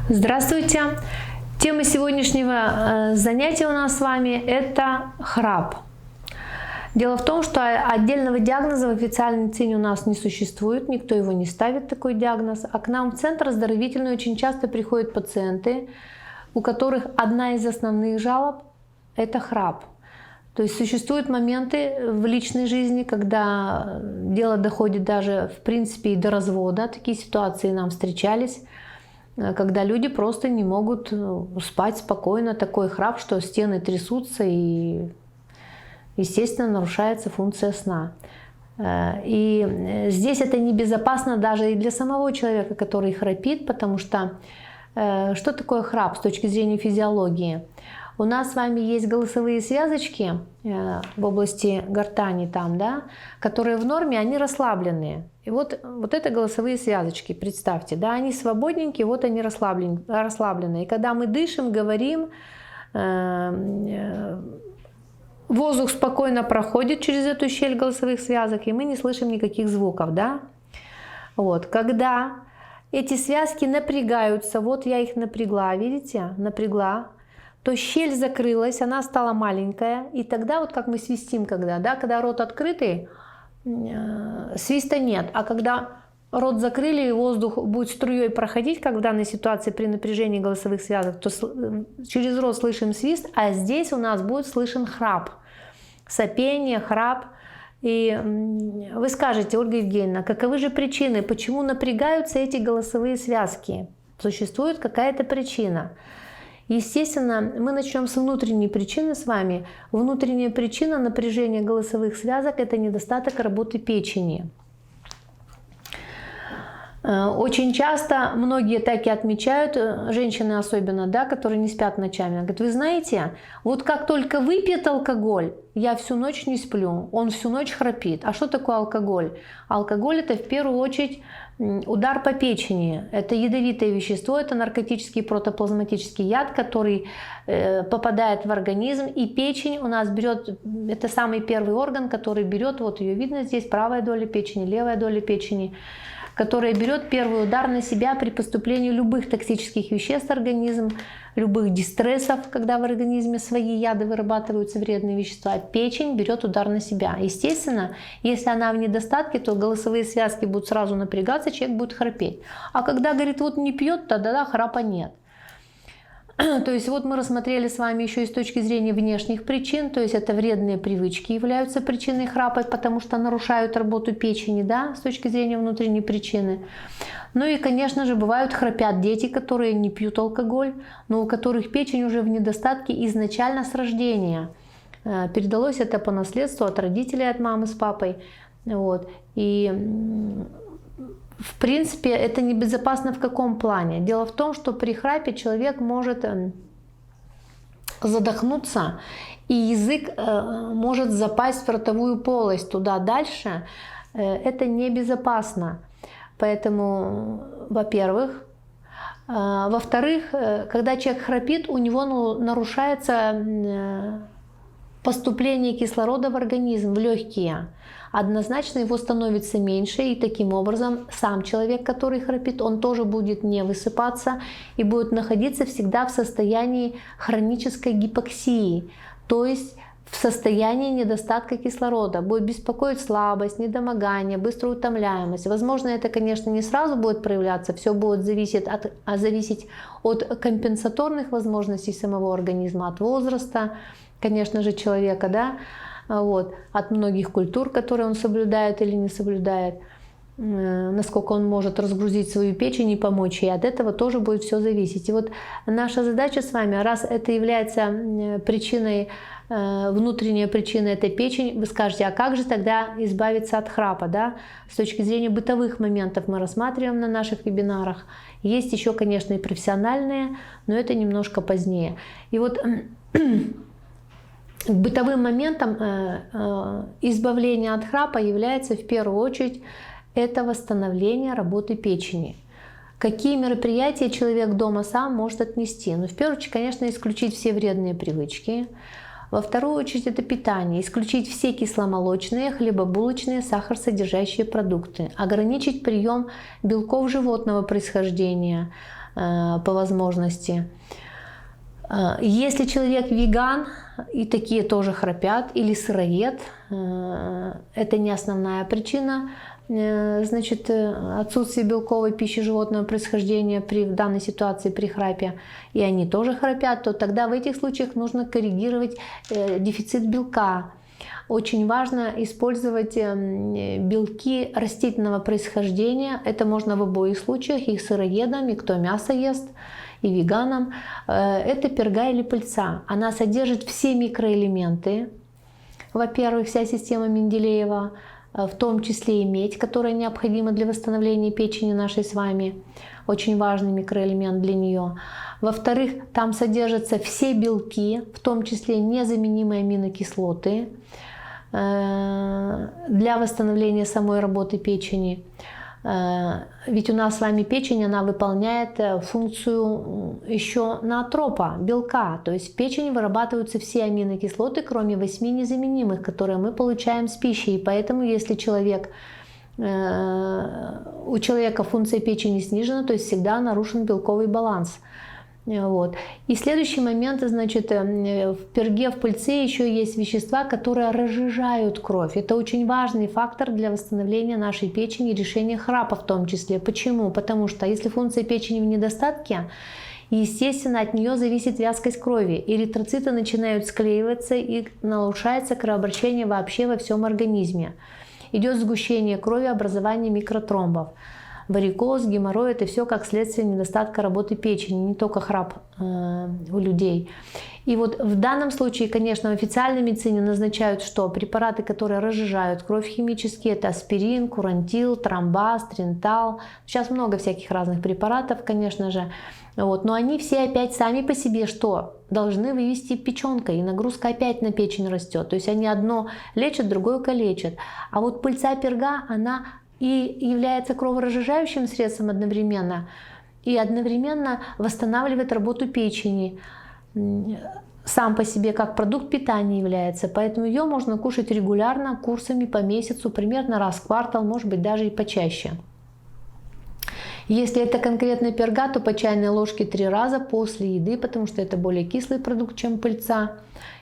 Здравствуйте! Тема сегодняшнего занятия у нас с вами – это храп. Дело в том, что отдельного диагноза в официальной медицине у нас не существует, никто его не ставит, такой диагноз. А к нам в центр оздоровительный очень часто приходят пациенты, у которых одна из основных жалоб – это храп. То есть существуют моменты в личной жизни, когда дело доходит даже в принципе и до развода. Такие ситуации нам встречались, когда люди просто не могут спать спокойно, такой храп, что стены трясутся и, естественно, нарушается функция сна. И здесь это небезопасно даже и для самого человека, который храпит, потому что что такое храп с точки зрения физиологии? У нас с вами есть голосовые связочки в области гортани, там, да, которые в норме, они расслабленные. И вот это голосовые связочки, представьте, да, они свободненькие, вот они расслабленные. И когда мы дышим, говорим, воздух спокойно проходит через эту щель голосовых связок, и мы не слышим никаких звуков, да. Вот, когда эти связки напрягаются, вот я их напрягла, видите, напрягла, то щель закрылась, она стала маленькая, и тогда вот как мы свистим, когда рот открытый, свиста нет, а когда рот закрыли и воздух будет струей проходить, как в данной ситуации при напряжении голосовых связок, то через рот слышим свист, а здесь у нас будет слышен храп, сопение, храп. И вы скажете: Ольга Евгеньевна, каковы же причины, почему напрягаются эти голосовые связки? Существует какая-то причина. Естественно, мы начнем с внутренней причины с вами. Внутренняя причина напряжения голосовых связок – это недостаток работы печени. Очень часто многие так и отмечают, женщины особенно, да, которые не спят ночами. Говорят: вы знаете, вот как только выпьет алкоголь, я всю ночь не сплю, он всю ночь храпит. А что такое алкоголь? Алкоголь – это в первую очередь удар по печени. Это ядовитое вещество, это наркотический протоплазматический яд, который попадает в организм, и печень у нас берет, это самый первый орган, который берет, вот ее видно здесь, правая доля печени, левая доля печени, которая берет первый удар на себя при поступлении любых токсических веществ в организм, любых дистрессов, когда в организме свои яды вырабатываются, вредные вещества. Печень берет удар на себя. Естественно, если она в недостатке, то голосовые связки будут сразу напрягаться, человек будет храпеть. А когда, говорит, вот не пьет, тогда храпа нет. То есть вот мы рассмотрели с вами еще и с точки зрения внешних причин, то есть это вредные привычки являются причиной храпа, потому что нарушают работу печени, да, с точки зрения внутренней причины. Ну и, конечно же, бывают храпят дети, которые не пьют алкоголь, но у которых печень уже в недостатке изначально с рождения. Передалось это по наследству от родителей, от мамы с папой. Вот. И в принципе, это небезопасно в каком плане? Дело в том, что при храпе человек может задохнуться, и язык может запасть в ротовую полость туда дальше. Это небезопасно. Поэтому, во-первых. Во-вторых, когда человек храпит, у него нарушается поступление кислорода в организм, в легкие. Однозначно его становится меньше, и таким образом сам человек, который храпит, он тоже будет не высыпаться и будет находиться всегда в состоянии хронической гипоксии, то есть в состоянии недостатка кислорода. Будет беспокоить слабость, недомогание, быструю утомляемость. Возможно, это, конечно, не сразу будет проявляться, все будет зависеть от компенсаторных возможностей самого организма, от возраста, конечно же, человека, да, вот, от многих культур, которые он соблюдает или не соблюдает, насколько он может разгрузить свою печень и помочь, и от этого тоже будет все зависеть. И вот наша задача с вами, раз это является причиной, внутренняя причина — это печень, вы скажете: а как же тогда избавиться от храпа, да? С точки зрения бытовых моментов мы рассматриваем на наших вебинарах. Есть еще, конечно, и профессиональные, но это немножко позднее. И вот бытовым моментом избавления от храпа является в первую очередь это восстановление работы печени. Какие мероприятия человек дома сам может отнести? Ну, в первую очередь, конечно, исключить все вредные привычки. Во вторую очередь это питание. Исключить все кисломолочные, хлебобулочные, сахаросодержащие продукты. Ограничить прием белков животного происхождения. по возможности. Если человек веган, и такие тоже храпят, или сыроед, это не основная причина, значит, отсутствие белковой пищи животного происхождения в данной ситуации при храпе, и они тоже храпят, то тогда в этих случаях нужно коррегировать дефицит белка. Очень важно использовать белки растительного происхождения. Это можно в обоих случаях, и сыроедам, и кто мясо ест, и веганам. Это перга или пыльца. Она содержит все микроэлементы. Во-первых, вся система Менделеева, в том числе и медь, которая необходима для восстановления печени нашей с вами. Очень важный микроэлемент для нее. Во-вторых, там содержатся все белки, в том числе незаменимые аминокислоты для восстановления самой работы печени. Ведь у нас с вами печень, она выполняет функцию еще наотропа, белка. То есть в печени вырабатываются все аминокислоты, кроме 8 незаменимых, которые мы получаем с пищей. И поэтому, если у человека функция печени снижена, то есть всегда нарушен белковый баланс. Вот. И следующий момент, значит, в перге, в пыльце еще есть вещества, которые разжижают кровь. Это очень важный фактор для восстановления нашей печени и решения храпа в том числе. Почему? Потому что если функция печени в недостатке, естественно, от нее зависит вязкость крови. Эритроциты начинают склеиваться и нарушается кровообращение вообще во всем организме. Идет сгущение крови, образование микротромбов. Варикоз, геморрой – это все как следствие недостатка работы печени, не только храп у людей. И вот в данном случае, конечно, в официальной медицине назначают что? Препараты, которые разжижают кровь химически, это аспирин, курантил, тромбаз, тринтал. Сейчас много всяких разных препаратов, конечно же. Вот. Но они все опять сами по себе что? Должны вывести печенкой, и нагрузка опять на печень растет. То есть они одно лечат, другое калечат. А вот пыльца перга, она и является кроворазжижающим средством одновременно, и одновременно восстанавливает работу печени. Сам по себе как продукт питания является, поэтому ее можно кушать регулярно, курсами по месяцу, примерно раз в квартал, может быть даже и почаще. Если это конкретно перга, то по чайной ложке 3 раза после еды, потому что это более кислый продукт, чем пыльца.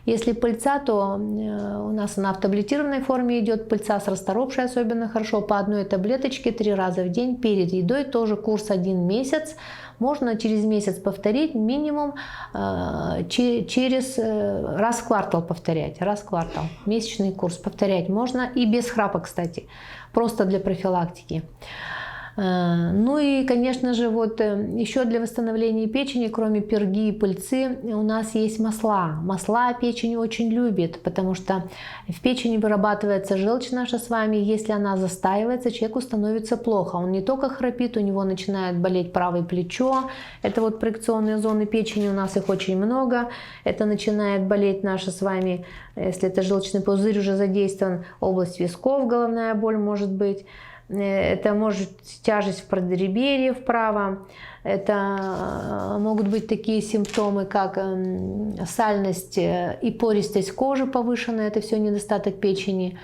Если пыльца, то у нас она в таблетированной форме идет, пыльца с расторопшей особенно хорошо, по одной таблеточке 3 раза в день перед едой, тоже курс 1 месяц. Можно через месяц повторить, минимум через раз в квартал повторять, раз в квартал, месячный курс повторять можно и без храпа, кстати, просто для профилактики. Ну и, конечно же, вот еще для восстановления печени, кроме перги и пыльцы, у нас есть масла. Масла печень очень любит, потому что в печени вырабатывается желчь наша с вами. Если она застаивается, человеку становится плохо. Он не только храпит, у него начинает болеть правое плечо. Это вот проекционные зоны печени, у нас их очень много. Это начинает болеть наша с вами, если это желчный пузырь уже задействован, область висков, головная боль может быть. Это может тяжесть в подреберье вправо, это могут быть такие симптомы, как сальность и пористость кожи повышенная, это все недостаток печени.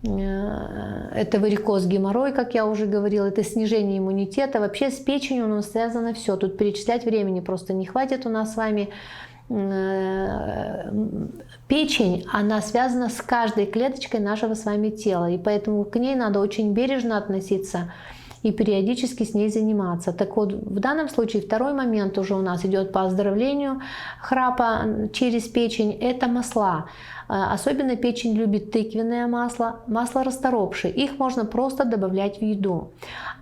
Это варикоз, геморрой, как я уже говорила, это снижение иммунитета. Вообще с печенью у нас связано все, тут перечислять времени просто не хватит у нас с вами. Печень, она связана с каждой клеточкой нашего с вами тела, и поэтому к ней надо очень бережно относиться и периодически с ней заниматься. Так вот, в данном случае второй момент уже у нас идет по оздоровлению храпа через печень, это масла. Особенно печень любит тыквенное масло, масло расторопшее. Их можно просто добавлять в еду.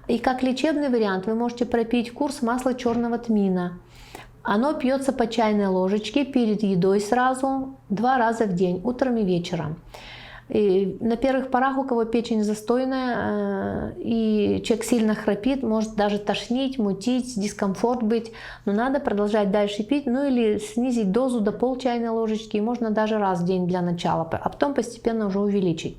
И как лечебный вариант вы можете пропить курс масла черного тмина. Оно пьется по чайной ложечке перед едой сразу 2 раза в день, утром и вечером. И на первых порах, у кого печень застойная и человек сильно храпит, может даже тошнить, мутить, дискомфорт быть, но надо продолжать дальше пить, ну или снизить дозу до пол чайной ложечки, можно даже раз в день для начала, а потом постепенно уже увеличить.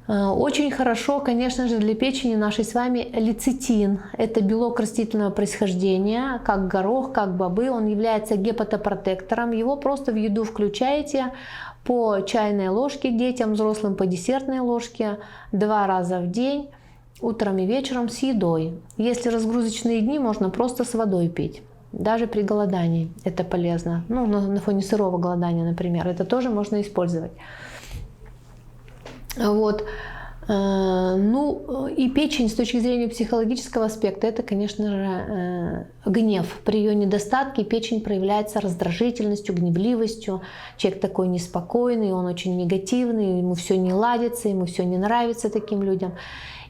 Очень хорошо, конечно же, для печени нашей с вами лецитин. Это белок растительного происхождения, как горох, как бобы. Он является гепатопротектором. Его просто в еду включаете по чайной ложке детям, взрослым по десертной ложке 2 раза в день. утром и вечером с едой. Если разгрузочные дни, можно просто с водой пить. Даже при голодании это полезно. Ну, на фоне сырого голодания, например, это тоже можно использовать. Вот. Ну и печень с точки зрения психологического аспекта, это, конечно же, гнев. При ее недостатке печень проявляется раздражительностью, гневливостью. Человек такой неспокойный, он очень негативный, ему все не ладится, ему все не нравится таким людям.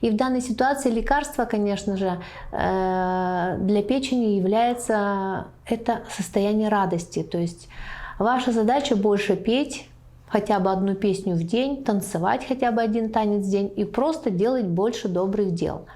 И в данной ситуации лекарство, конечно же, для печени является это состояние радости. То есть ваша задача больше петь, хотя бы одну песню в день, танцевать хотя бы один танец в день и просто делать больше добрых дел.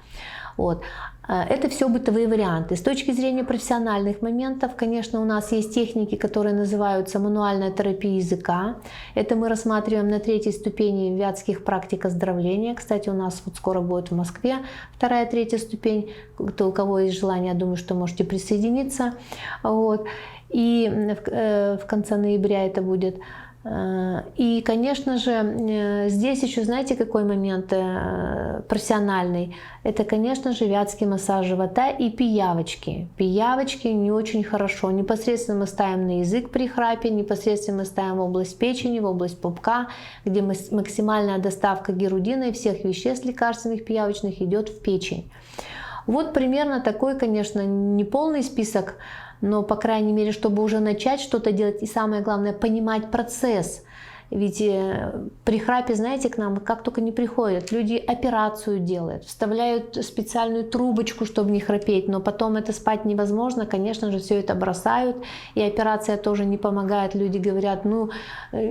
Вот. Это все бытовые варианты. С точки зрения профессиональных моментов, конечно, у нас есть техники, которые называются мануальная терапия языка. Это мы рассматриваем на 3-й ступени вятских практик оздоровления. Кстати, у нас вот скоро будет в Москве 2-я, 3-я ступень. У кого есть желание, я думаю, что можете присоединиться. Вот. И в конце ноября это будет. И, конечно же, здесь еще, знаете, какой момент профессиональный? Это, конечно же, вятский массаж живота и пиявочки. Пиявочки не очень хорошо. Непосредственно мы ставим на язык при храпе, непосредственно мы ставим в область печени, в область пупка, где максимальная доставка герудина и всех веществ лекарственных пиявочных идет в печень. Вот примерно такой, конечно, не полный список, но, по крайней мере, чтобы уже начать что-то делать, и самое главное, понимать процесс. Ведь при храпе, знаете, к нам как только не приходят, люди операцию делают, вставляют специальную трубочку, чтобы не храпеть, но потом это спать невозможно, конечно же, все это бросают, и операция тоже не помогает. Люди говорят, ну,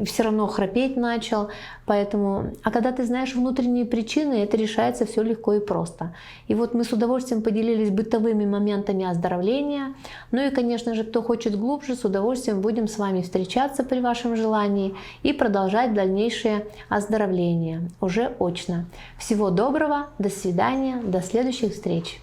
все равно храпеть начал, поэтому... А когда ты знаешь внутренние причины, это решается все легко и просто. И вот мы с удовольствием поделились бытовыми моментами оздоровления. Ну и, конечно же, кто хочет глубже, с удовольствием будем с вами встречаться при вашем желании и продолжать дальнейшее оздоровление уже очно. Всего доброго, до свидания, до следующих встреч.